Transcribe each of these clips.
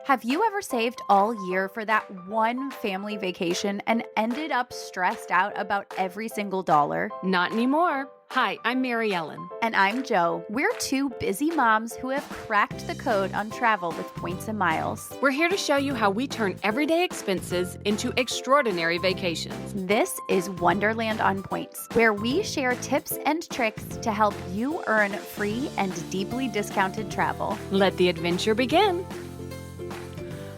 Have you ever saved all year for that one family vacation and ended up stressed out about every single dollar? Not anymore. Hi, I'm Mary Ellen. And I'm Joe. We're two busy moms who have cracked the code on travel with points and miles. We're here to show you how we turn everyday expenses into extraordinary vacations. This is Wonderland on Points, where we share tips and tricks to help you earn free and deeply discounted travel. Let the adventure begin.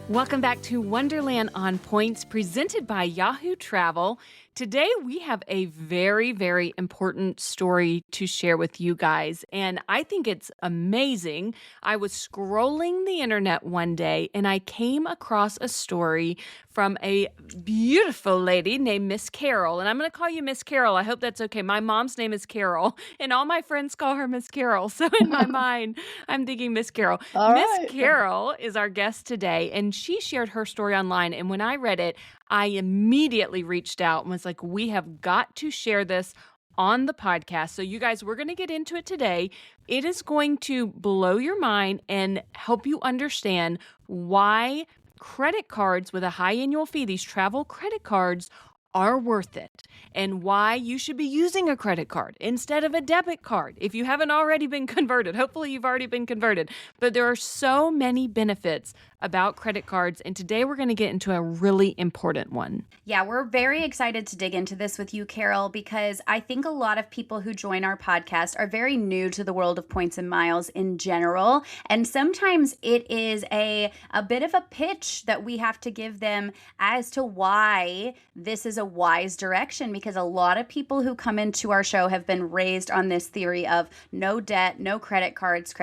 Welcome back to Wonderland on Points, presented by Yahoo Travel. Today, we have a very, very important story to share with you guys, and I think it's amazing. I was scrolling the internet one day, and I came across a story from a beautiful lady named Miss Carol, and I'm going to call you Miss Carol. I hope that's okay. My mom's name is Carol, and all my friends call her Miss Carol, so in my mind, I'm thinking Miss Carol. Miss Carol is our guest today, and she shared her story online, and when I read it, I immediately reached out and was like, we have got to share this on the podcast. So you guys, we're going to get into it today. It is going to blow your mind and help you understand why credit cards with a high annual fee, these travel credit cards, are worth it, and why you should be using a credit card instead of a debit card if you haven't already been converted. Hopefully you've already been converted, but there are so many benefits about credit cards, and today we're going to get into a really important one. Yeah, we're very excited to dig into this with you, Carol, because I think a lot of people who join our podcast are very new to the world of points and miles in general, and sometimes it is a bit of a pitch that we have to give them as to why this is a wise direction, because a lot of people who come into our show have been raised on this theory of no debt, no credit cards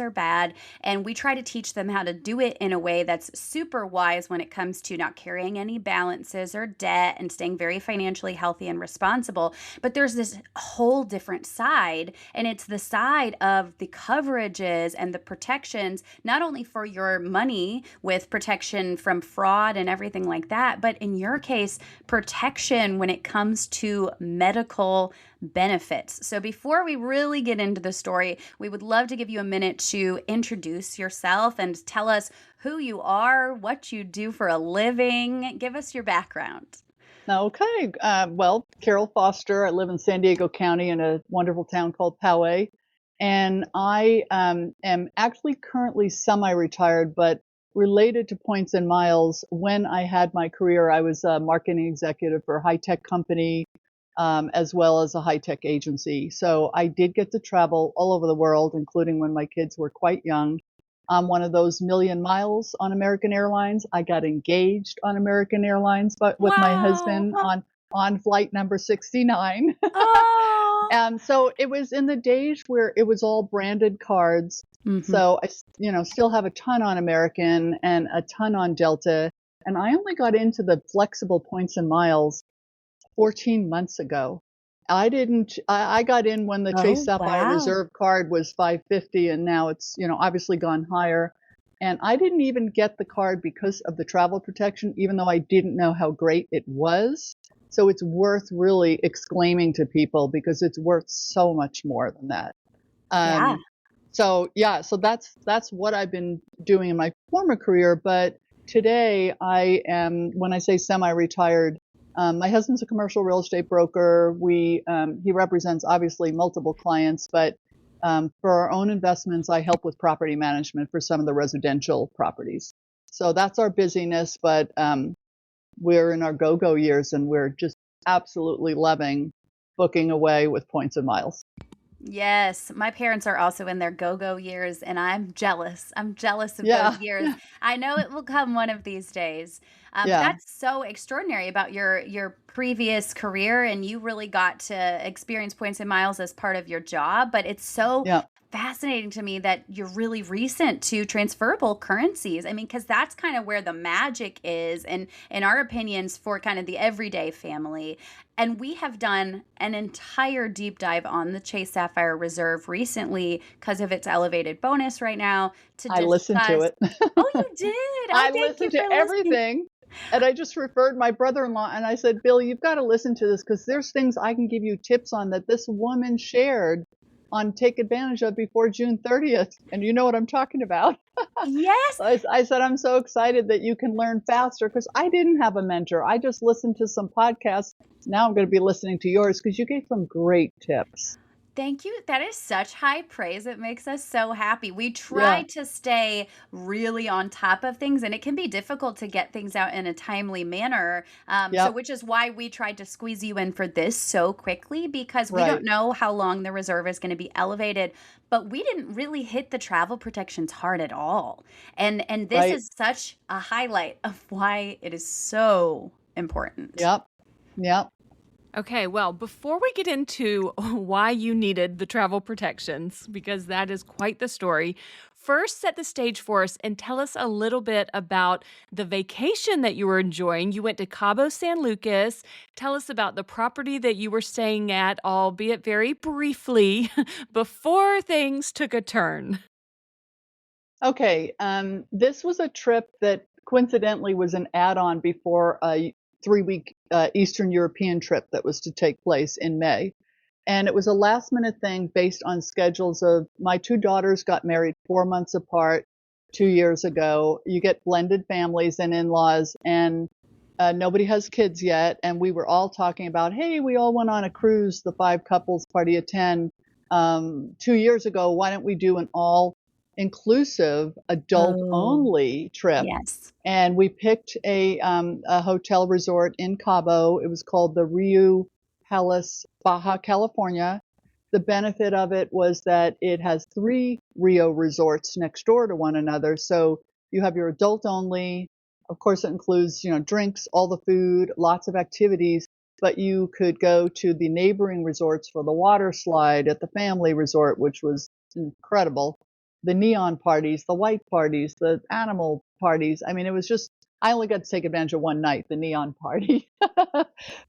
are bad, and we try to teach them how to do it in a way that's super wise when it comes to not carrying any balances or debt and staying very financially healthy and responsible. But there's this whole different side, and it's the side of the coverages and the protections, not only for your money with protection from fraud and everything like that, but in your case, protection when it comes to medical benefits. So before we really get into the story, we would love to give you a minute to introduce yourself and tell us who you are, what you do for a living. Give us your background. Okay. Well, Carol Foster. I live in San Diego County in a wonderful town called Poway. And I am actually currently semi-retired, but related to points and miles. When I had my career, I was a marketing executive for a high-tech company, as well as a high-tech agency. So I did get to travel all over the world, including when my kids were quite young. I'm one of those million miles on American Airlines. I got engaged on American Airlines, but with my husband on flight number 69. Oh. And so it was in the days where it was all branded cards. Mm-hmm. So I, still have a ton on American and a ton on Delta. And I only got into the flexible points and miles 14 months ago. I got in when the Chase Sapphire Reserve card was $550, and now it's, obviously gone higher. And I didn't even get the card because of the travel protection, even though I didn't know how great it was. So it's worth really exclaiming to people because it's worth so much more than that. So that's what I've been doing in my former career. But today I am, when I say semi-retired, my husband's a commercial real estate broker. He represents obviously multiple clients, but for our own investments, I help with property management for some of the residential properties. So that's our busyness, but we're in our go-go years, and we're just absolutely loving booking away with points and miles. Yes, my parents are also in their go-go years, and I'm jealous. I'm jealous of those years. I know it will come one of these days. That's so extraordinary about your previous career, and you really got to experience points and miles as part of your job. But it's so fascinating to me that you're really recent to transferable currencies. I mean, because that's kind of where the magic is, and in our opinions, for kind of the everyday family. And we have done an entire deep dive on the Chase Sapphire Reserve recently because of its elevated bonus right now. I listened to it. Oh, you did? I listened to everything. And I just referred my brother-in-law, and I said, Bill, you've got to listen to this because there's things I can give you tips on that this woman shared on take advantage of before June 30th. And you know what I'm talking about. Yes. I said, I'm so excited that you can learn faster because I didn't have a mentor. I just listened to some podcasts. Now I'm going to be listening to yours because you gave some great tips. Thank you. That is such high praise. It makes us so happy. We try Yeah. to stay really on top of things, and it can be difficult to get things out in a timely manner. So, Yep. which is why we tried to squeeze you in for this so quickly because we don't Right. know how long the reserve is going to be elevated. But we didn't really hit the travel protections hard at all, and this Right. is such a highlight of why it is so important. Yep. Yep. Okay, well, before we get into why you needed the travel protections, because that is quite the story, first set the stage for us and tell us a little bit about the vacation that you were enjoying. You went to Cabo San Lucas. Tell us about the property that you were staying at, albeit very briefly, before things took a turn. Okay. This was a trip that coincidentally was an add-on before a 3-week Eastern European trip that was to take place in May. And it was a last minute thing based on schedules of my 2 daughters got married 4 months apart 2 years ago. You get blended families and in-laws, and nobody has kids yet. And we were all talking about, hey, we all went on a cruise, the 5 couples party of 10, 2 years ago. Why don't we do an all inclusive adult Oh, only trip? yes. And we picked a hotel resort in Cabo. It was called the Rio Palace, Baja California. The benefit of it was that it has 3 Rio resorts next door to one another. So you have your adult only. Of course, it includes, drinks, all the food, lots of activities, but you could go to the neighboring resorts for the water slide at the family resort, which was incredible. The neon parties, the white parties, the animal parties. I mean, it was just, I only got to take advantage of one night, the neon party,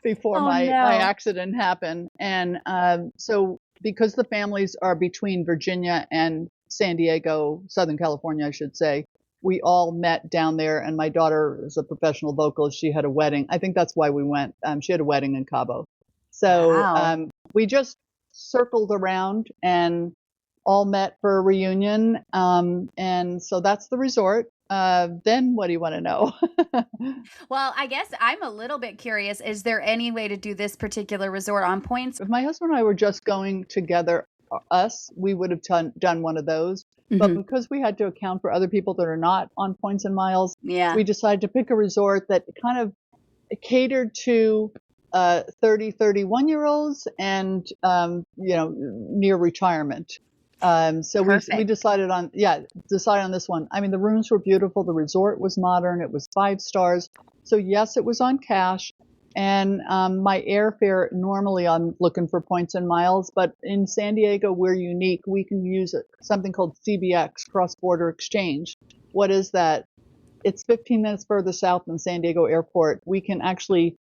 before Oh, my no. accident happened. And so because the families are between Virginia and San Diego, Southern California, I should say, we all met down there. And my daughter is a professional vocalist. She had a wedding. I think that's why we went. She had a wedding in Cabo. So Wow. we just circled around and all met for a reunion. And so that's the resort. Then what do you want to know? Well, I guess I'm a little bit curious. Is there any way to do this particular resort on points? If my husband and I were just going together, we would have done one of those. But Hmm. because we had to account for other people that are not on points and miles, Yeah. we decided to pick a resort that kind of catered to 30, 31-year-olds and, near retirement. So we Perfect. decided on this one. I mean, the rooms were beautiful. The resort was modern. It was 5 stars. So yes, it was on cash. And my airfare, normally I'm looking for points and miles, but in San Diego, we're unique. We can use something called CBX, Cross Border Exchange. What is that? It's 15 minutes further south than San Diego Airport. We can actually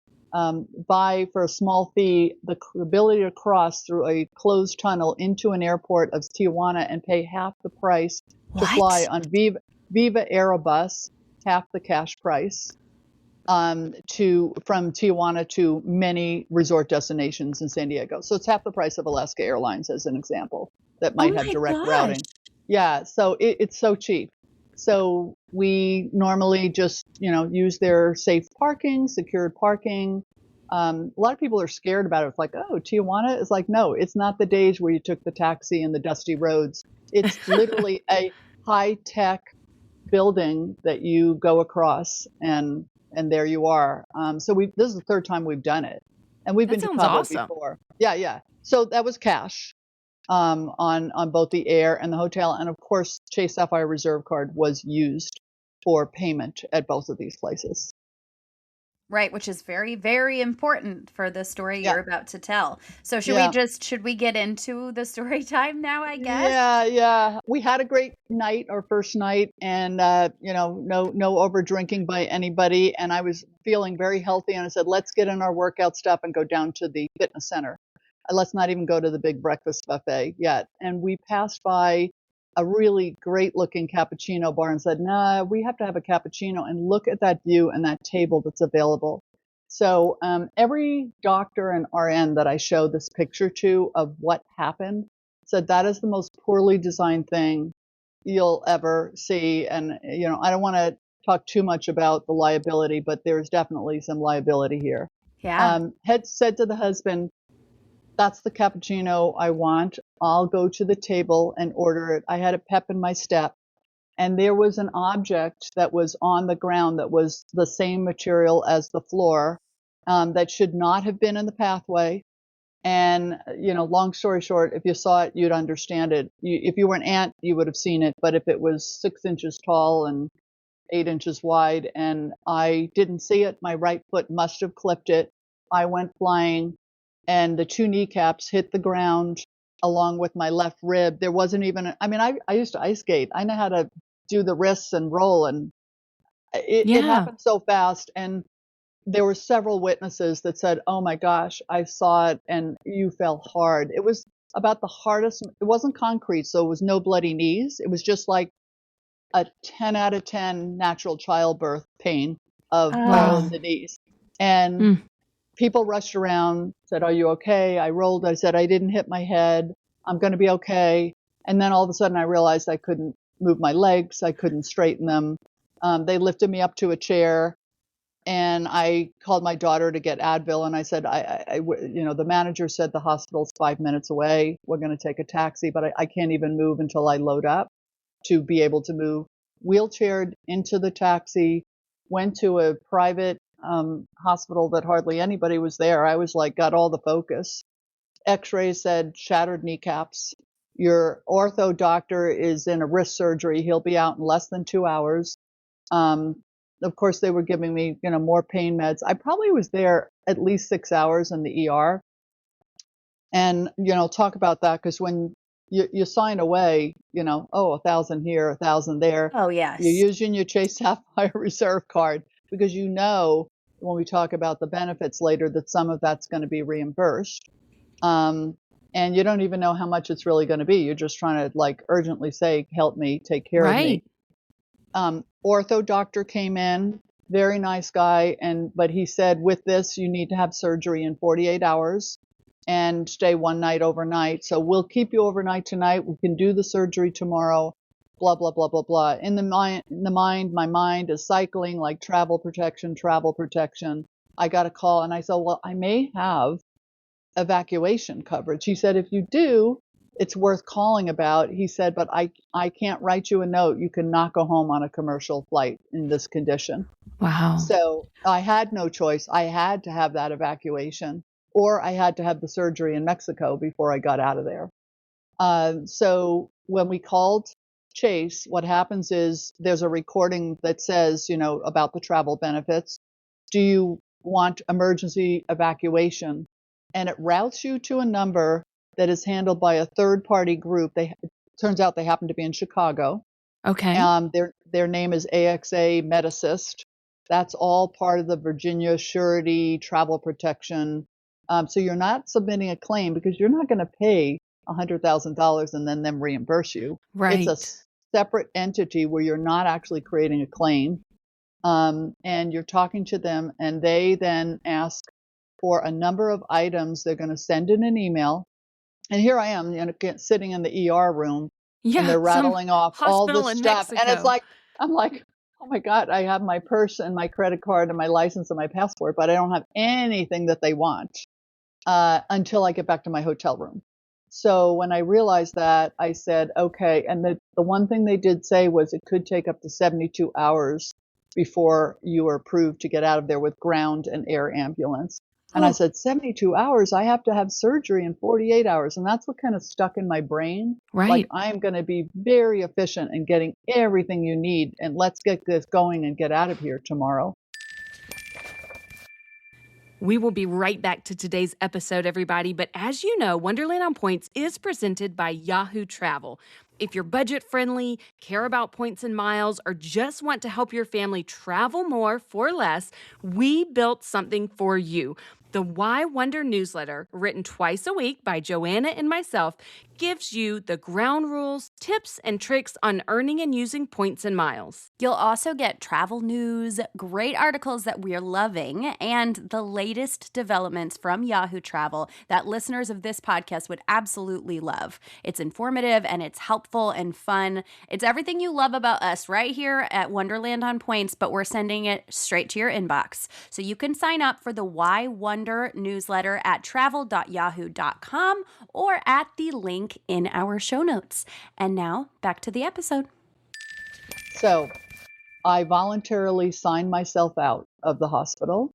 buy for a small fee the ability to cross through a closed tunnel into an airport of Tijuana and pay half the price to fly What? on Viva Aerobus, half the cash price, to from Tijuana to many resort destinations in San Diego. So it's half the price of Alaska Airlines, as an example, that Oh might have my direct gosh. routing. Yeah, so it's so cheap. So we normally just, use their safe parking, secured parking. A lot of people are scared about it. It's like, oh, Tijuana is like, no, it's not the days where you took the taxi and the dusty roads. It's literally a high tech building that you go across and there you are. So this is the 3rd time we've done it, and we've That been to sounds Cabo awesome. before. Yeah, yeah. So that was cash on both the air and the hotel, and of course Chase Sapphire Reserve card was used for payment at both of these places. Right, which is very, very important for the story Yeah, you're about to tell. So yeah. should we get into the story time now, I guess? Yeah, yeah. We had a great night, our first night, and no over drinking by anybody. And I was feeling very healthy, and I said, let's get in our workout stuff and go down to the fitness center. Let's not even go to the big breakfast buffet yet. And we passed by a really great looking cappuccino bar and said, nah, we have to have a cappuccino and look at that view and that table that's available. So every doctor and RN that I show this picture to of what happened said that is the most poorly designed thing you'll ever see. And, I don't want to talk too much about the liability, but there's definitely some liability here. Yeah. Had said to the husband, that's the cappuccino I want. I'll go to the table and order it. I had a pep in my step. And there was an object that was on the ground that was the same material as the floor, that should not have been in the pathway. And, long story short, if you saw it, you'd understand it. If you were an ant, you would have seen it. But if it was 6 inches tall and 8 inches wide and I didn't see it, my right foot must have clipped it. I went flying and the two kneecaps hit the ground along with my left rib. There wasn't even, I used to ice skate. I know how to do the wrists and roll, and it happened so fast. And there were several witnesses that said, oh my gosh, I saw it and you fell hard. It was about the hardest. It wasn't concrete, so it was no bloody knees. It was just like a 10 out of 10 natural childbirth pain of all in the knees. And people rushed around, said, are you okay? I rolled. I said, I didn't hit my head. I'm going to be okay. And then all of a sudden I realized I couldn't move my legs. I couldn't straighten them. They lifted me up to a chair and I called my daughter to get Advil. And I said, the manager said the hospital's 5 minutes away. We're going to take a taxi, but I can't even move until I load up to be able to move. Wheelchaired into the taxi, went to a private hospital that hardly anybody was there. I was like, got all the focus. X-rays said shattered kneecaps. Your ortho doctor is in a wrist surgery. He'll be out in less than 2 hours. Of course, they were giving me, more pain meds. I probably was there at least 6 hours in the ER. And, talk about that, because when you sign away, 1,000 here, 1,000 there. Oh, yes. You're using your Chase Sapphire Reserve card because when we talk about the benefits later that some of that's going to be reimbursed. And you don't even know how much it's really going to be. You're just trying to urgently say, help me, take care of me. Ortho doctor came in, very nice guy. But he said, with this, you need to have surgery in 48 hours and stay one night overnight. So we'll keep you overnight tonight. We can do the surgery tomorrow, blah, blah, blah, blah, blah. In the mind, my mind is cycling like travel protection. I got a call and I said, well, I may have evacuation coverage. He said, if you do, it's worth calling about. He said, but I can't write you a note. You cannot go home on a commercial flight in this condition. Wow. So I had no choice. I had to have that evacuation, or I had to have the surgery in Mexico before I got out of there. So when we called Chase, what happens is there's a recording that says, about the travel benefits. Do you want emergency evacuation? And it routes you to a number that is handled by a third-party group. It turns out they happen to be in Chicago. Okay. Their name is AXA Medicist. That's all part of the Virginia Surety Travel Protection. So you're not submitting a claim because you're not going to pay $100,000 and then them reimburse you. Right. It's a separate entity where you're not actually creating a claim. And you're talking to them, and they then ask for a number of items. They're going to send in an email. And here I am, sitting in the ER room, and they're rattling off all this stuff. And it's like, I'm like, oh my God, I have my purse and my credit card and my license and my passport, but I don't have anything that they want until I get back to my hotel room. So when I realized that, I said, okay. And the one thing they did say was it could take up to 72 hours before you are approved to get out of there with ground and air ambulance. And I said, 72 hours, I have to have surgery in 48 hours. And that's what kind of stuck in my brain. Right. Like, I am going to be very efficient in getting everything you need. And let's get this going and get out of here tomorrow. We will be right back to today's episode, everybody. But as you know, Wonderland on Points is presented by Yahoo Travel. If you're budget friendly, care about points and miles, or just want to help your family travel more for less, we built something for you. The Why Wonder newsletter, written twice a week by Joanna and myself, gives you the ground rules, tips, and tricks on earning and using points and miles. You'll also get travel news, great articles that we're loving, and the latest developments from Yahoo Travel that listeners of this podcast would absolutely love. It's informative and it's helpful and fun. It's everything you love about us right here at Wonderland on Points, but we're sending it straight to your inbox. So you can sign up for the Why Wonder newsletter at travel.yahoo.com or at the link in our show notes. And now back to the episode. So I voluntarily signed myself out of the hospital.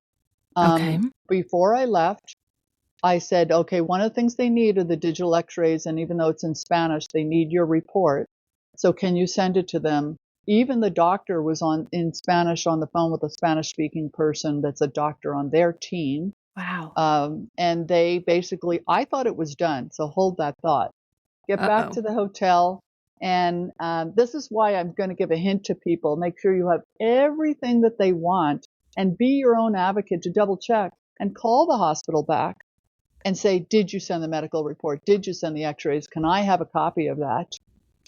Okay. Before I left, I said, okay, one of the things they need are the digital x-rays. And even though it's in Spanish, they need your report. So can you send it to them? Even the doctor was in Spanish on the phone with a Spanish speaking person that's a doctor on their team. Wow. And they basically, I thought it was done. So hold that thought. Get back to the hotel. And this is why I'm going to give a hint to people. Make sure you have everything that they want and be your own advocate to double check and call the hospital back and say, did you send the medical report? Did you send the x-rays? Can I have a copy of that?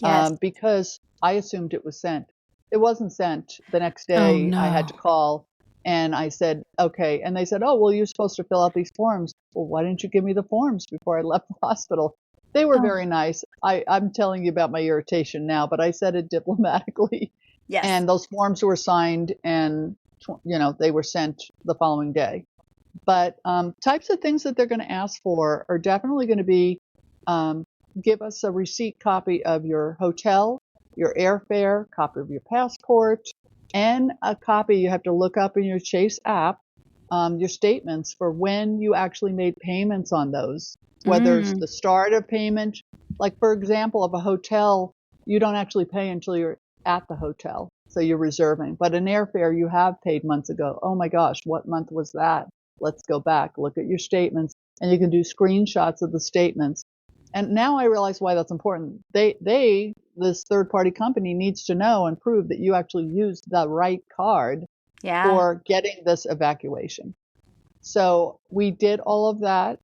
Yes. Because I assumed it was sent. It wasn't sent. The next Oh, day no. I had to call and I said, okay. And they said, oh, well, you're supposed to fill out these forms. Well, why didn't you give me the forms before I left the hospital? They were very nice. I'm telling you about my irritation now, but I said it diplomatically. Yes. And those forms were signed and, they were sent the following day. But types of things that they're going to ask for are definitely going to be give us a receipt copy of your hotel, your airfare, copy of your passport, and a copy you have to look up in your Chase app, your statements for when you actually made payments on those, whether it's the start of payment. Like, for example, of a hotel, you don't actually pay until you're at the hotel. So you're reserving. But an airfare you have paid months ago. Oh my gosh, what month was that? Let's go back, look at your statements, and you can do screenshots of the statements. And now I realize why that's important. This third party company needs to know and prove that you actually used the right card for getting this evacuation. So we did all of that.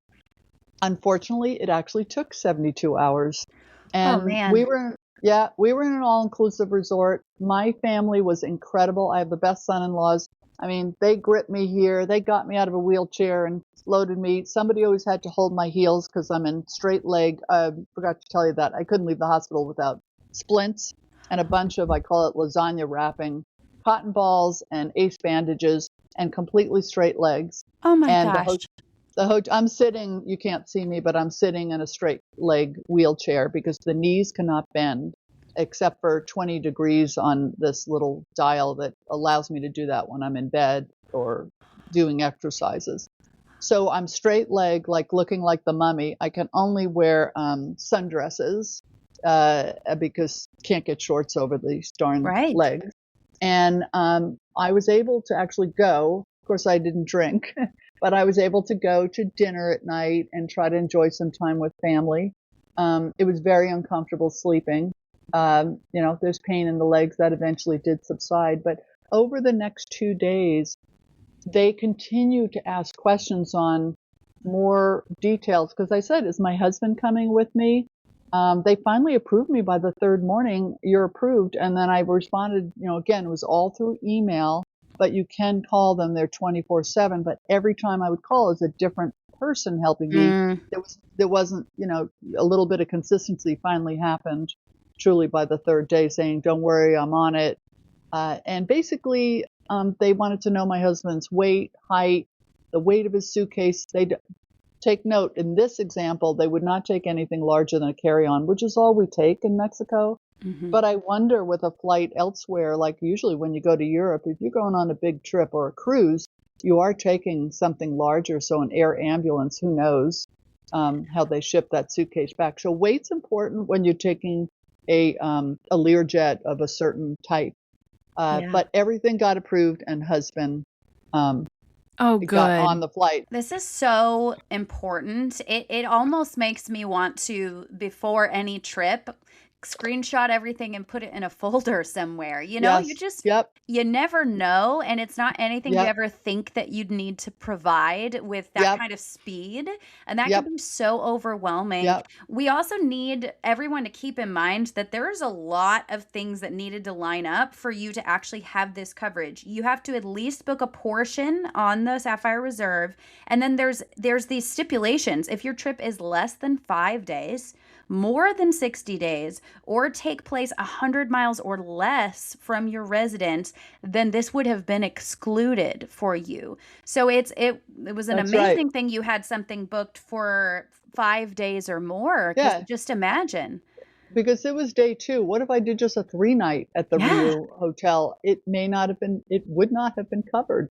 Unfortunately, it actually took 72 hours. And we were in an all-inclusive resort. My family was incredible. I have the best son-in-laws. I mean, they gripped me here. They got me out of a wheelchair and loaded me. Somebody always had to hold my heels because I'm in straight leg. I forgot to tell you that. I couldn't leave the hospital without splints and a bunch of, I call it lasagna wrapping, cotton balls and ace bandages and completely straight legs. Oh my gosh. I'm sitting, you can't see me, but I'm sitting in a straight leg wheelchair because the knees cannot bend except for 20 degrees on this little dial that allows me to do that when I'm in bed or doing exercises. So I'm straight leg, like looking like the mummy. I can only wear sundresses because can't get shorts over these darn legs. And I was able to actually go. Of course, I didn't drink, but I was able to go to dinner at night and try to enjoy some time with family. It was very uncomfortable sleeping. There's pain in the legs that eventually did subside. But over the next 2 days, they continued to ask questions on more details. Because I said, is my husband coming with me? They finally approved me by the third morning. You're approved. And then I responded, again, it was all through email, but you can call them. They're 24/7. But every time I would call, is a different person helping me. There wasn't, a little bit of consistency finally happened truly by the third day saying, don't worry, I'm on it. And basically, they wanted to know my husband's weight, height, the weight of his suitcase. They take note, in this example, they would not take anything larger than a carry-on, which is all we take in Mexico. But I wonder with a flight elsewhere, like usually when you go to Europe, if you're going on a big trip or a cruise, you are taking something larger. So an air ambulance, who knows how they ship that suitcase back. So weight's important when you're taking a Learjet of a certain type. But everything got approved and husband got on the flight. This is so important. It almost makes me want to, before any trip, screenshot everything and put it in a folder somewhere. You know, Yes. Yep. you never know. And it's not anything you Yep. ever think that you'd need to provide with that Yep. kind of speed. And that can Yep. be so overwhelming. Yep. We also need everyone to keep in mind that there's a lot of things that needed to line up for you to actually have this coverage. You have to at least book a portion on the Sapphire Reserve. And then there's these stipulations. If your trip is less than 5 days, more than 60 days, or take place 100 miles or less from your residence, then this would have been excluded for you. So it was an That's right. amazing thing you had something booked for 5 days or more, because Yeah. just imagine. Because it was day 2. What if I did just a 3-night at the Yeah. Rio Hotel? It would not have been covered.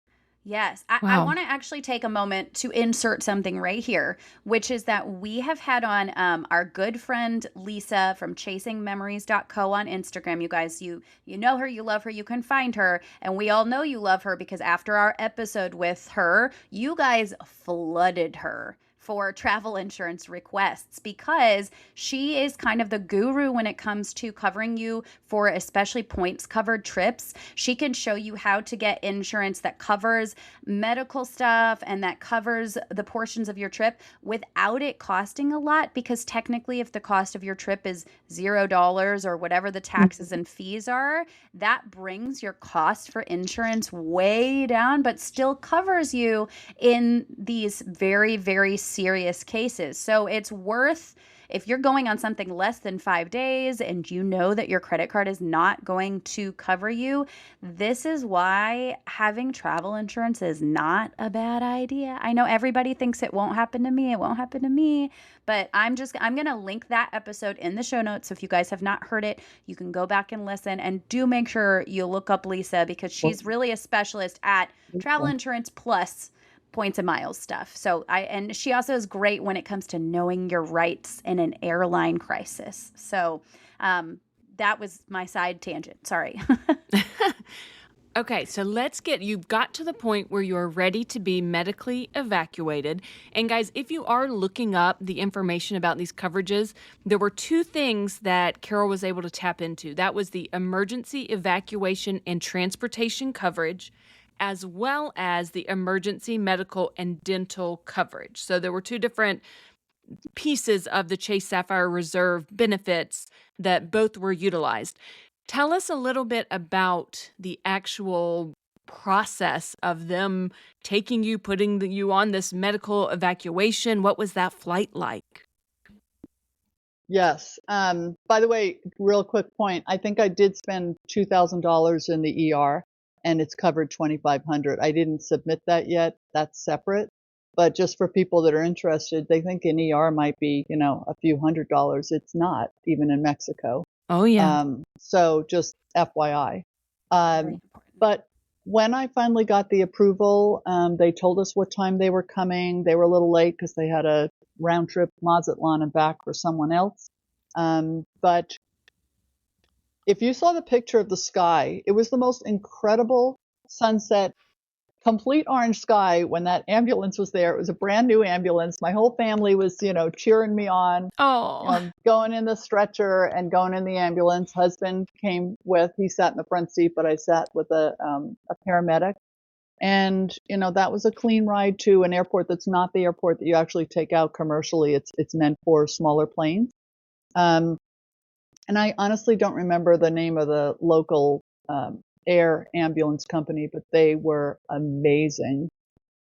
Yes, I Wow. want to actually take a moment to insert something right here, which is that we have had on our good friend Lisa from chasingmemories.co on Instagram. You guys, you know her, you love her, you can find her, and we all know you love her because after our episode with her, you guys flooded her for travel insurance requests because she is kind of the guru when it comes to covering you for especially points covered trips. She can show you how to get insurance that covers medical stuff and that covers the portions of your trip without it costing a lot, because technically if the cost of your trip is $0 or whatever the taxes and fees are, that brings your cost for insurance way down, but still covers you in these very, very serious cases. So it's worth, if you're going on something less than 5 days and you know that your credit card is not going to cover you, this is why having travel insurance is not a bad idea. I know everybody thinks it won't happen to me, but I'm going to link that episode in the show notes. So if you guys have not heard it, you can go back and listen, and do make sure you look up Lisa, because she's really a specialist at travel insurance plus points and miles stuff. And she also is great when it comes to knowing your rights in an airline crisis. So that was my side tangent. Sorry. Okay, so you've got to the point where you're ready to be medically evacuated. And guys, if you are looking up the information about these coverages, there were 2 things that Carol was able to tap into. That was the emergency evacuation and transportation coverage, as well as the emergency medical and dental coverage. So there were 2 different pieces of the Chase Sapphire Reserve benefits that both were utilized. Tell us a little bit about the actual process of them taking you, putting you on this medical evacuation. What was that flight like? Yes. By the way, real quick point. I think I did spend $2,000 in the ER, and it's covered $2,500. I didn't submit that yet. That's separate. But just for people that are interested, they think an ER might be, a few $100s. It's not, even in Mexico. Oh, yeah. So just FYI. Very important. But when I finally got the approval, they told us what time they were coming. They were a little late because they had a round trip Mazatlan and back for someone else. But if you saw the picture of the sky, it was the most incredible sunset, complete orange sky when that ambulance was there. It was a brand new ambulance. My whole family was, cheering me on. Oh, Going in the stretcher and going in the ambulance. Husband came with, he sat in the front seat, but I sat with a paramedic. And, that was a clean ride to an airport that's not the airport that you actually take out commercially. It's meant for smaller planes. And I honestly don't remember the name of the local air ambulance company, but they were amazing.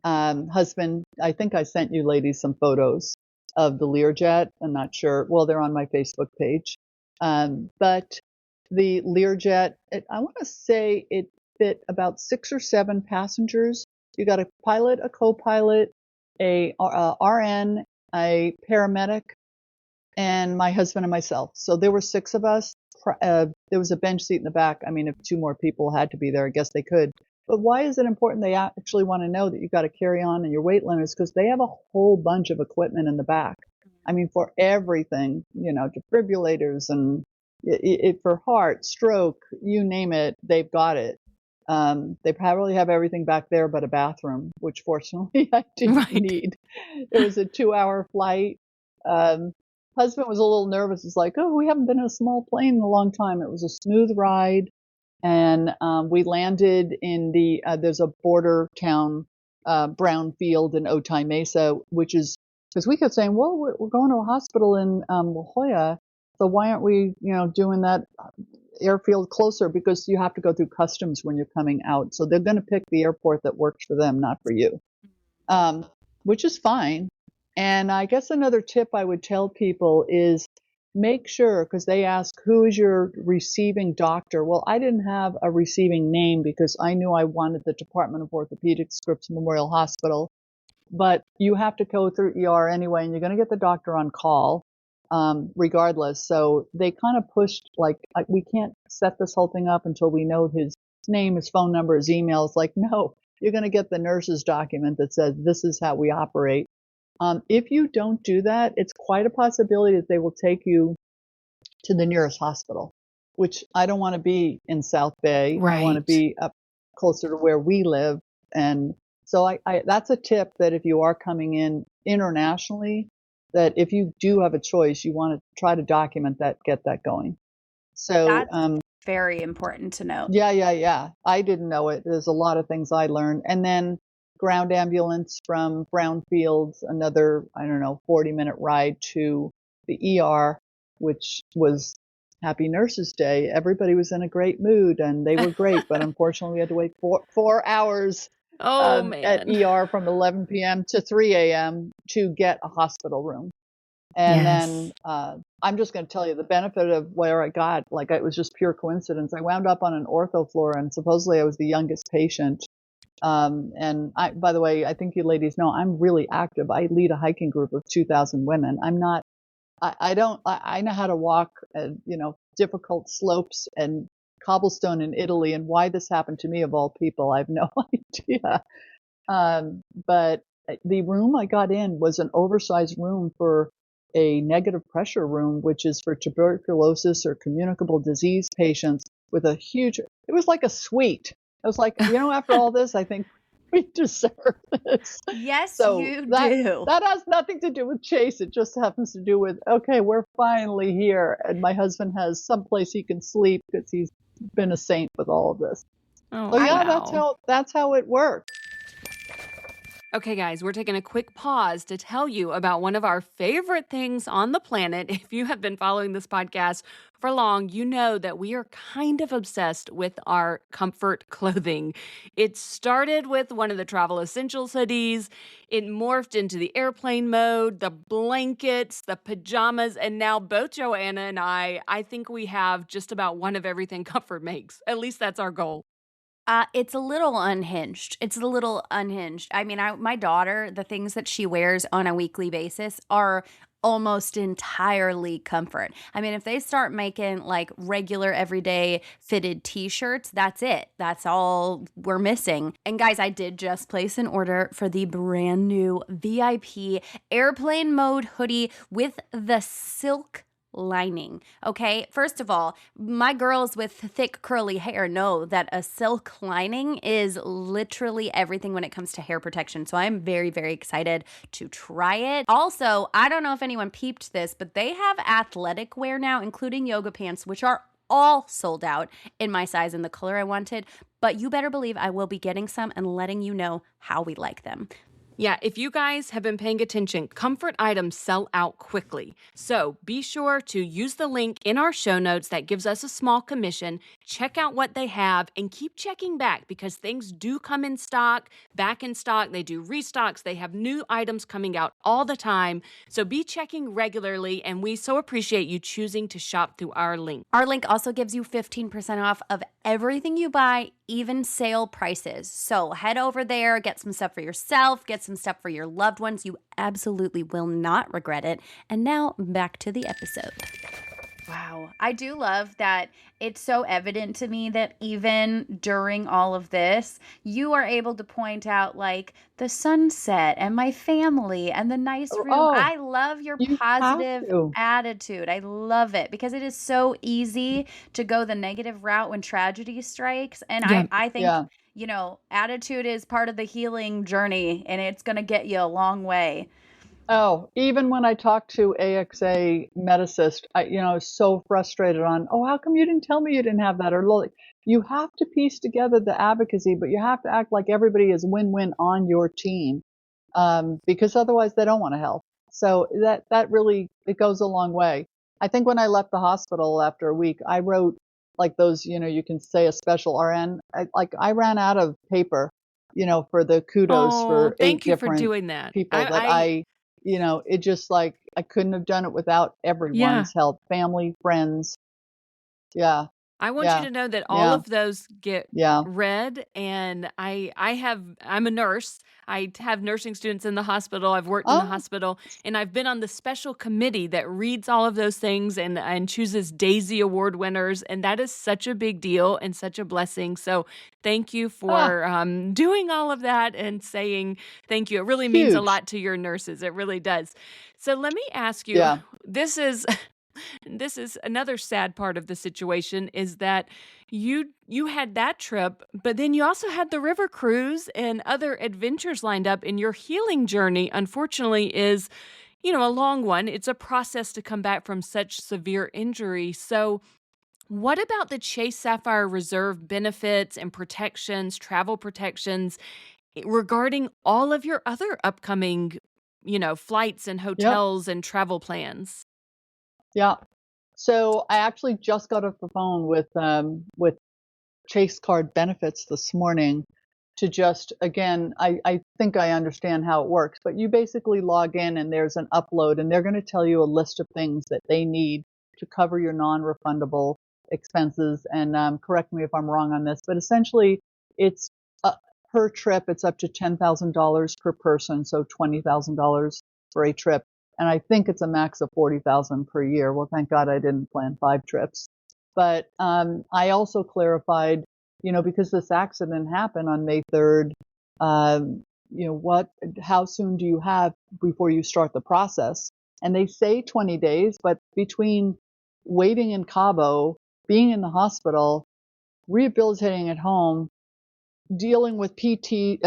Husband, I think I sent you ladies some photos of the Learjet. I'm not sure. Well, they're on my Facebook page. But the Learjet, I want to say it fit about 6 or 7 passengers. You got a pilot, a co-pilot, a RN, a paramedic, and my husband and myself. So there were 6 of us. There was a bench seat in the back. I mean, if 2 more people had to be there, I guess they could. But why is it important? They actually want to know that you got to carry on and your weight limits, because they have a whole bunch of equipment in the back. I mean, for everything, defibrillators and for heart, stroke, you name it, they've got it. They probably have everything back there but a bathroom, which fortunately I didn't right. need. It was a 2-hour flight. husband was a little nervous. It's like, oh, we haven't been in a small plane in a long time. It was a smooth ride. And we landed in there's a border town, brown field in Otay Mesa, which is, because we kept saying, well, we're going to a hospital in La Jolla. So why aren't we, doing that airfield closer? Because you have to go through customs when you're coming out. So they're going to pick the airport that works for them, not for you, which is fine. And I guess another tip I would tell people is make sure, because they ask, who is your receiving doctor? Well, I didn't have a receiving name because I knew I wanted the Department of Orthopedics, Scripps Memorial Hospital. But you have to go through ER anyway, and you're going to get the doctor on call, regardless. So they kind of pushed, like, we can't set this whole thing up until we know his name, his phone number, his email. It's like, no, you're going to get the nurse's document that says this is how we operate. If you don't do that, it's quite a possibility that they will take you to the nearest hospital, which I don't want to be in South Bay. I want to Right. be up closer to where we live. And so that's a tip, that if you are coming in internationally, that if you do have a choice, you want to try to document that, get that going. So, That's very important to note. yeah. I didn't know it. There's a lot of things I learned. And then ground ambulance from Brownfields, another, I don't know, 40-minute ride to the ER, which was Happy Nurses Day. Everybody was in a great mood and they were great, but unfortunately we had to wait 4 hours Oh, at man. ER from 11 p.m. to 3 a.m. to get a hospital room. And Yes. then I'm just going to tell you the benefit of where I got, like, it was just pure coincidence. I wound up on an ortho floor, and supposedly I was the youngest patient. And by the way, I think you ladies know I'm really active. I lead a hiking group of 2,000 women. I'm not, I know how to walk, difficult slopes and cobblestone in Italy. And why this happened to me of all people, I have no idea. But the room I got in was an oversized room for a negative pressure room, which is for tuberculosis or communicable disease patients, with a huge, it was like a suite. I was like, after all this, I think we deserve this. Yes, So you that do. that has nothing to do with Chase. It just happens to do with, okay, we're finally here, and my husband has someplace he can sleep because he's been a saint with all of this. Oh, So yeah, wow. that's how it works. Okay, guys, we're taking a quick pause to tell you about one of our favorite things on the planet. If you have been following this podcast for long, you know that we are kind of obsessed with our comfort clothing. It started with one of the travel essentials hoodies, it morphed into the airplane mode, the blankets, the pajamas, and now both Joanna and I think we have just about one of everything comfort makes. At least that's our goal. It's a little unhinged. It's a little unhinged. I mean, my daughter, the things that she wears on a weekly basis are almost entirely comfort. I mean, if they start making like regular everyday fitted t-shirts, that's it. That's all we're missing. And guys, I did just place an order for the brand new VIP airplane mode hoodie with the silk lining. Okay, first of all, my girls with thick curly hair know that a silk lining is literally everything when it comes to hair protection. So I'm very, very excited to try it. Also, I don't know if anyone peeped this, but they have athletic wear now, including yoga pants, which are all sold out in my size and the color I wanted. But you better believe I will be getting some and letting you know how we like them. Yeah, if you guys have been paying attention, comfort items sell out quickly. So be sure to use the link in our show notes that gives us a small commission. Check out what they have and keep checking back because things do come in stock, back in stock. They do restocks. They have new items coming out all the time. So be checking regularly, and we so appreciate you choosing to shop through our link. Our link also gives you 15% off of everything you buy, even sale prices. So head over there, get some stuff for yourself, get some stuff for your loved ones. You absolutely will not regret it. And now back to the episode. Wow. I do love that it's so evident to me that even during all of this, you are able to point out like the sunset and my family and the nice room. Oh, I love your you have positive to. attitude. I love it because it is so easy to go the negative route when tragedy strikes. And Yeah. I think, Yeah. attitude is part of the healing journey and it's going to get you a long way. Oh, even when I talked to AXA medicist, I was so frustrated on, oh, how come you didn't tell me you didn't have that? Or like, you have to piece together the advocacy, but you have to act like everybody is win-win on your team, because otherwise they don't want to help. So that really, it goes a long way. I think when I left the hospital after a week, I wrote like those, you can say a special RN. I ran out of paper, for the kudos Oh, for 8 thank you for different doing that. people that it just like I couldn't have done it without Yeah. everyone's help, family, friends. Yeah, I want you yeah, to know that all yeah, of those get yeah. read, and I'm a nurse. I have nursing students in the hospital. I've worked in the Oh, hospital, and I've been on the special committee that reads all of those things and chooses Daisy Award winners, and that is such a big deal and such a blessing. So thank you ah, for doing all of that and saying thank you. It really means a huge. lot to your nurses. It really does. So let me ask you. Yeah, This is this is another sad part of the situation is that you had that trip, but then you also had the river cruise and other adventures lined up, and your healing journey unfortunately is, a long one. It's a process to come back from such severe injury. So, what about the Chase Sapphire Reserve benefits and protections, travel protections regarding all of your other upcoming, flights and yep, hotels and travel plans? yeah. So I actually just got off the phone with Chase card benefits this morning to just again, I think I understand how it works, but you basically log in and there's an upload and they're going to tell you a list of things that they need to cover your non-refundable expenses. And correct me if I'm wrong on this, but essentially it's uh, per trip, it's up to $10,000 per person, so $20,000 for a trip. And I think it's a max of 40,000 per year. Well, thank God I didn't plan 5 trips. But I also clarified, because this accident happened on May 3rd, how soon do you have before you start the process? And they say 20 days, but between waiting in Cabo, being in the hospital, rehabilitating at home, dealing with PT,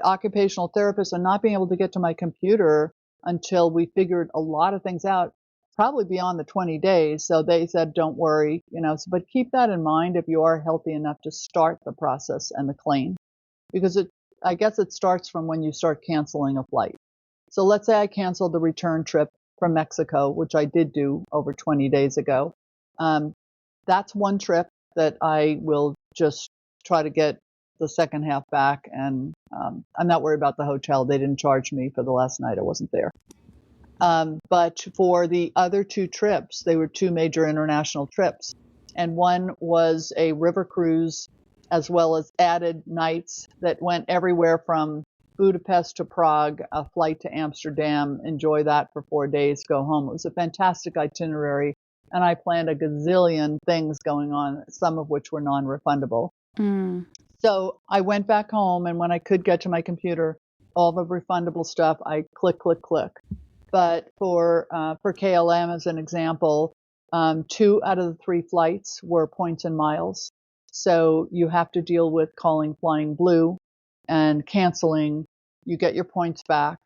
occupational therapists, and not being able to get to my computer until we figured a lot of things out, probably beyond the 20 days. So they said, don't worry, but keep that in mind if you are healthy enough to start the process and the claim, because I guess it starts from when you start canceling a flight. So let's say I canceled the return trip from Mexico, which I did do over 20 days ago. Um, that's one trip that I will just try to get the second half back. And I'm not worried about the hotel. They didn't charge me for the last night I wasn't there. But for the other 2 trips, they were 2 major international trips. And one was a river cruise, as well as added nights that went everywhere from Budapest to Prague, a flight to Amsterdam, enjoy that for 4 days, go home. It was a fantastic itinerary. And I planned a gazillion things going on, some of which were non refundable. Mm. So I went back home, and when I could get to my computer, all the refundable stuff, I click, click, click. But for KLM, as an example, 2 out of the 3 flights were points and miles. So you have to deal with calling Flying Blue and canceling. You get your points back,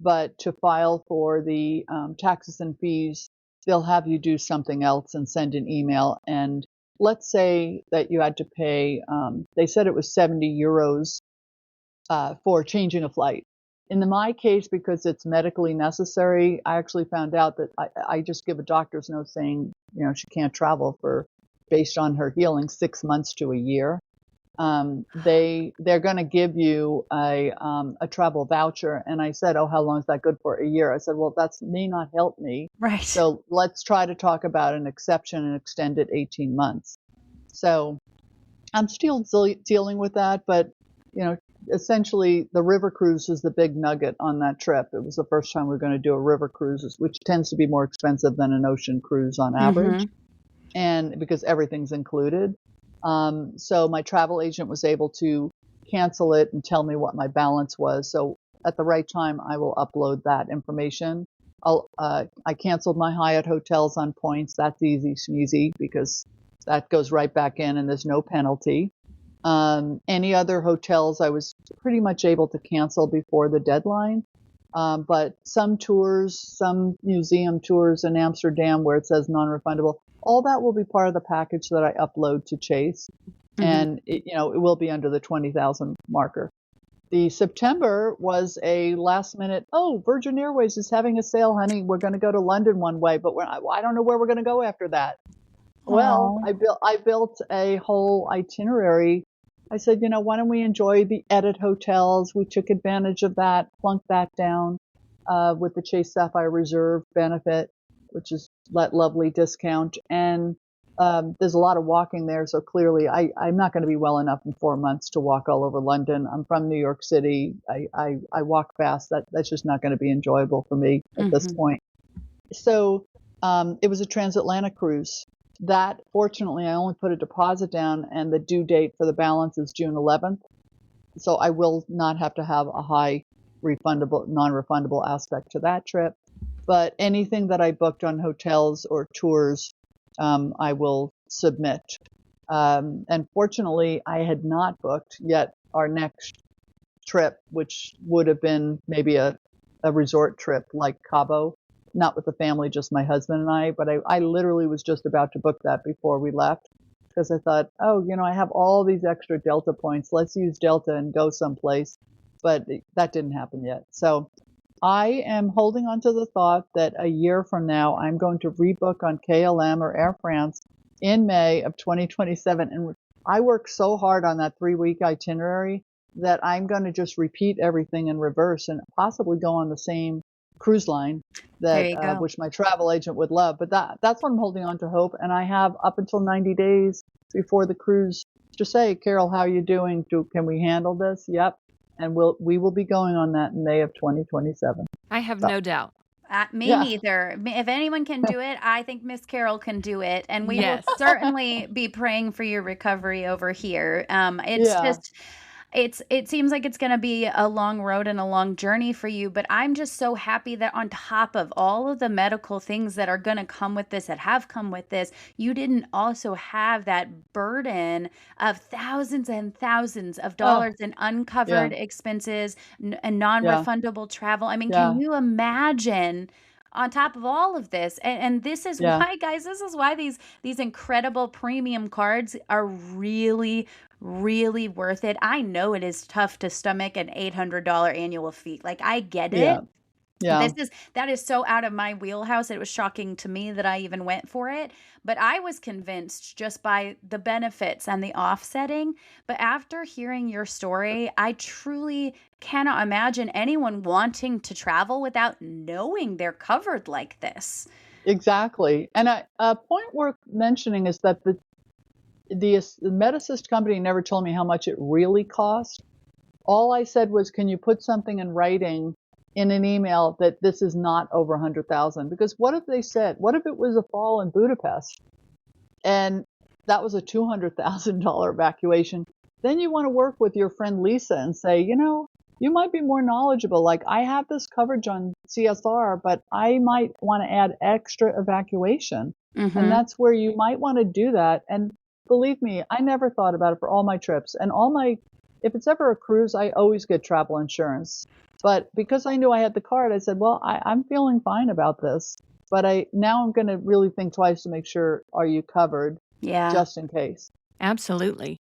but to file for the taxes and fees, they'll have you do something else and send an email. And let's say that you had to pay. They said it was 70 euros for changing a flight. In my case, because it's medically necessary, I actually found out that I just give a doctor's note saying, she can't travel for, based on her healing, 6 months to a year. They're going to give you a travel voucher. And I said, oh, how long is that good for? A year. I said, well, that may not help me. Right. So let's try to talk about an exception and extend it 18 months. So I'm still dealing with that, but essentially the river cruise was the big nugget on that trip. It was the first time we were going to do a river cruise, which tends to be more expensive than an ocean cruise on average, Mm-hmm. and because everything's included. So my travel agent was able to cancel it and tell me what my balance was. So at the right time, I will upload that information. I canceled my Hyatt hotels on points. That's easy sneezy because that goes right back in and there's no penalty. Any other hotels I was pretty much able to cancel before the deadline. But some tours, some museum tours in Amsterdam where it says non-refundable, all that will be part of the package that I upload to Chase. And it will be under the 20,000 marker. The September was a last minute, oh, Virgin Airways is having a sale, honey. We're going to go to London one way, but I don't know where we're going to go after that. Well, Aw. I built a whole itinerary. I said, why don't we enjoy the edit hotels? We took advantage of that, plunked that down with the Chase Sapphire Reserve benefit, which is that lovely discount. And there's a lot of walking there, so clearly I'm not going to be well enough in 4 months to walk all over London. I'm from New York City. I walk fast. That's just not going to be enjoyable for me at this point. So it was a transatlantic cruise. That, fortunately, I only put a deposit down, and the due date for the balance is June 11th. So I will not have to have a high non-refundable aspect to that trip. But anything that I booked on hotels or tours, I will submit. And fortunately, I had not booked yet our next trip, which would have been maybe a resort trip like Cabo, not with the family, just my husband and I. But I literally was just about to book that before we left because I thought, oh, I have all these extra Delta points. Let's use Delta and go someplace. But that didn't happen yet. So I am holding on to the thought that a year from now, I'm going to rebook on KLM or Air France in May of 2027. And I worked so hard on that 3-week itinerary that I'm going to just repeat everything in reverse and possibly go on the same cruise line There you go. which my travel agent would love. But that's what I'm holding on to hope. And I have up until 90 days before the cruise to say, Carol, how are you doing? Can we handle this? Yep. And we will be going on that in May of 2027. I have no doubt. Me neither. If anyone can do it, I think Miss Carol can do it. And we Yes. will certainly be praying for your recovery over here. It seems like it's going to be a long road and a long journey for you, but I'm just so happy that on top of all of the medical things that are going to come with this, that have come with this, you didn't also have that burden of thousands and thousands of dollars in uncovered expenses and non-refundable travel. I mean, can you imagine on top of all of this? And this is why, guys, this is why these incredible premium cards are really, really worth it. I know it is tough to stomach an $800 annual fee. Like, I get it. Yeah. That is so out of my wheelhouse. It was shocking to me that I even went for it, but I was convinced just by the benefits and the offsetting. But after hearing your story, I truly cannot imagine anyone wanting to travel without knowing they're covered like this. Exactly. And a point worth mentioning is that the Medisys company never told me how much it really cost. All I said was, can you put something in writing in an email that this is not over 100,000? Because what if they said, what if it was a fall in Budapest and that was a $200,000 evacuation? Then you want to work with your friend Lisa and say, you might be more knowledgeable. Like, I have this coverage on CSR, but I might want to add extra evacuation. And that's where you might want to do that. And believe me, I never thought about it for all my trips and if it's ever a cruise, I always get travel insurance. But because I knew I had the card, I said, well, I'm feeling fine about this. But now I'm going to really think twice to make sure, are you covered? Yeah. Just in case. Absolutely.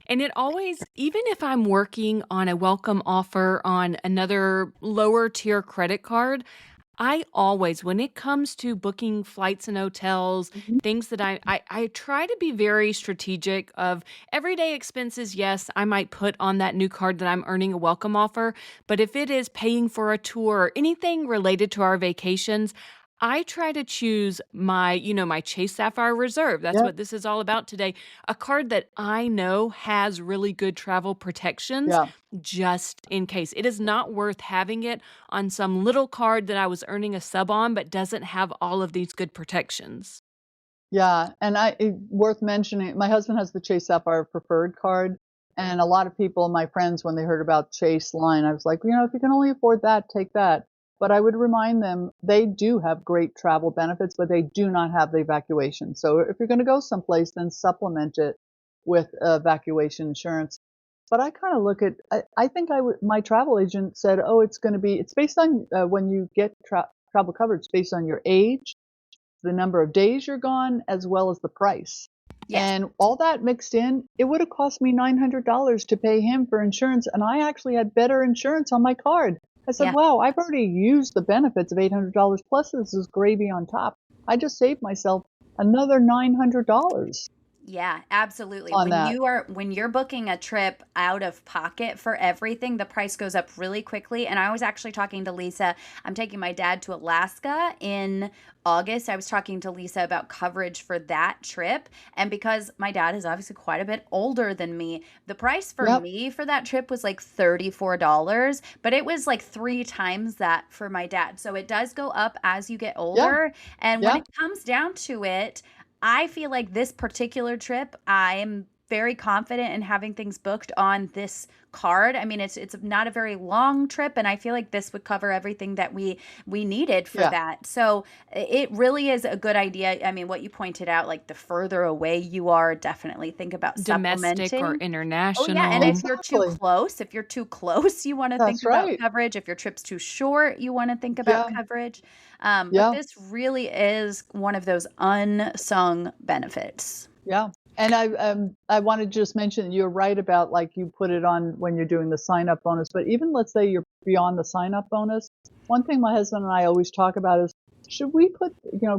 And it always, even if I'm working on a welcome offer on another lower tier credit card, I always, when it comes to booking flights and hotels, things that I try to be very strategic of everyday expenses. Yes, I might put on that new card that I'm earning a welcome offer. But if it is paying for a tour or anything related to our vacations, I try to choose my Chase Sapphire Reserve. That's what this is all about today. A card that I know has really good travel protections just in case. It is not worth having it on some little card that I was earning a sub on, but doesn't have all of these good protections. Yeah. And worth mentioning, my husband has the Chase Sapphire Preferred card. And a lot of people, my friends, when they heard about Chase line, I was like, if you can only afford that, take that. But I would remind them they do have great travel benefits, but they do not have the evacuation. So if you're going to go someplace, then supplement it with evacuation insurance. But I kind of look at, I think my travel agent said, oh, it's based on when you get travel coverage, it's based on your age, the number of days you're gone, as well as the price. Yes. And all that mixed in, it would have cost me $900 to pay him for insurance. And I actually had better insurance on my card. I said, wow, I've already used the benefits of $800 plus this is gravy on top. I just saved myself another $900. Yeah, absolutely. On that. When you're booking a trip out of pocket for everything, the price goes up really quickly. And I was actually talking to Lisa. I'm taking my dad to Alaska in August. I was talking to Lisa about coverage for that trip. And because my dad is obviously quite a bit older than me, the price for me for that trip was like $34, but it was like 3 times that for my dad. So it does go up as you get older. And when it comes down to it, I feel like this particular trip, I am very confident in having things booked on this card. I mean, it's not a very long trip, and I feel like this would cover everything that we needed for that. So it really is a good idea. I mean, what you pointed out, like the further away you are, definitely think about domestic supplementing. or international. Oh, yeah, and if you're too close, you want to think about coverage. If your trip's too short, you want to think about coverage. But this really is one of those unsung benefits. Yeah. And I want to just mention you're right about like you put it on when you're doing the sign up bonus, but even let's say you're beyond the sign up bonus. One thing my husband and I always talk about is should we put,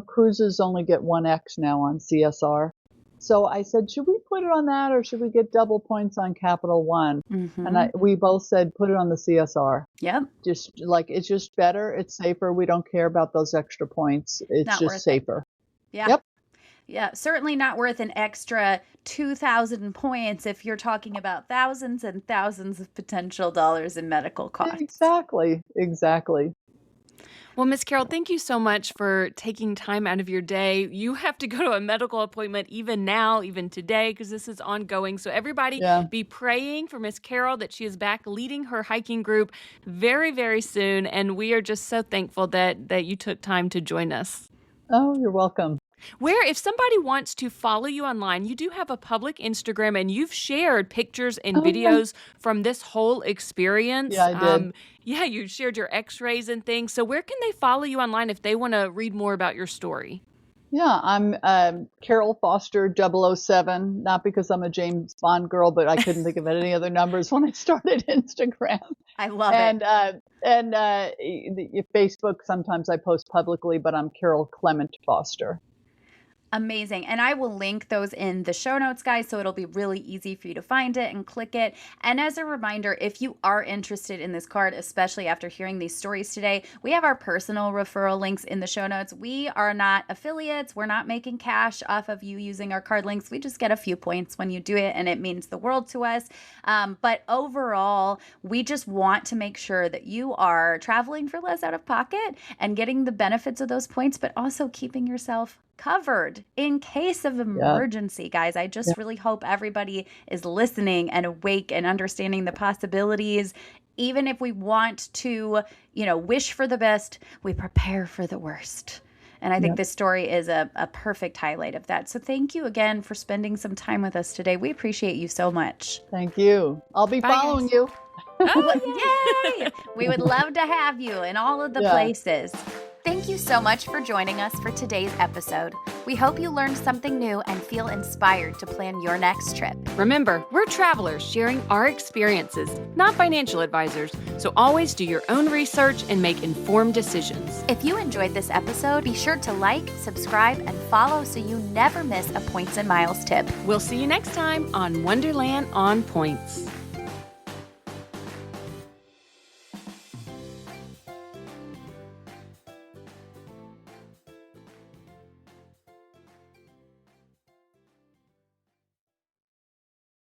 cruises only get 1X now on CSR. So I said, should we put it on that or should we get double points on Capital One? Mm-hmm. And we both said, put it on the CSR. Yep. Just like, it's just better. It's safer. We don't care about those extra points. It's not just safer. Yeah. Yep. Yeah, certainly not worth an extra 2,000 points if you're talking about thousands and thousands of potential dollars in medical costs. Exactly. Well, Miss Carol, thank you so much for taking time out of your day. You have to go to a medical appointment even now, even today, because this is ongoing. So everybody be praying for Miss Carol that she is back leading her hiking group very, very soon. And we are just so thankful that you took time to join us. Oh, you're welcome. If somebody wants to follow you online, you do have a public Instagram and you've shared pictures and videos from this whole experience. Yeah, I did. You shared your x-rays and things. So where can they follow you online if they want to read more about your story? Yeah, I'm Carol Foster 007, not because I'm a James Bond girl, but I couldn't think of any other numbers when I started Instagram. I love it. And Facebook, sometimes I post publicly, but I'm Carol Clement Foster. Amazing. And I will link those in the show notes, guys, so it'll be really easy for you to find it and click it. And as a reminder, if you are interested in this card, especially after hearing these stories today, we have our personal referral links in the show notes. We are not affiliates. We're not making cash off of you using our card links. We just get a few points when you do it, and it means the world to us. But overall, we just want to make sure that you are traveling for less out of pocket and getting the benefits of those points, but also keeping yourself covered in case of emergency, guys. I just really hope everybody is listening and awake and understanding the possibilities. Even if we want to, wish for the best, we prepare for the worst. And I think this story is a perfect highlight of that. So thank you again for spending some time with us today. We appreciate you so much. Thank you. I'll be following you. Oh, yay! We would love to have you in all of the places. Thank you so much for joining us for today's episode. We hope you learned something new and feel inspired to plan your next trip. Remember, we're travelers sharing our experiences, not financial advisors, so always do your own research and make informed decisions. If you enjoyed this episode, be sure to like, subscribe, and follow so you never miss a Points and Miles tip. We'll see you next time on Wonderland on Points.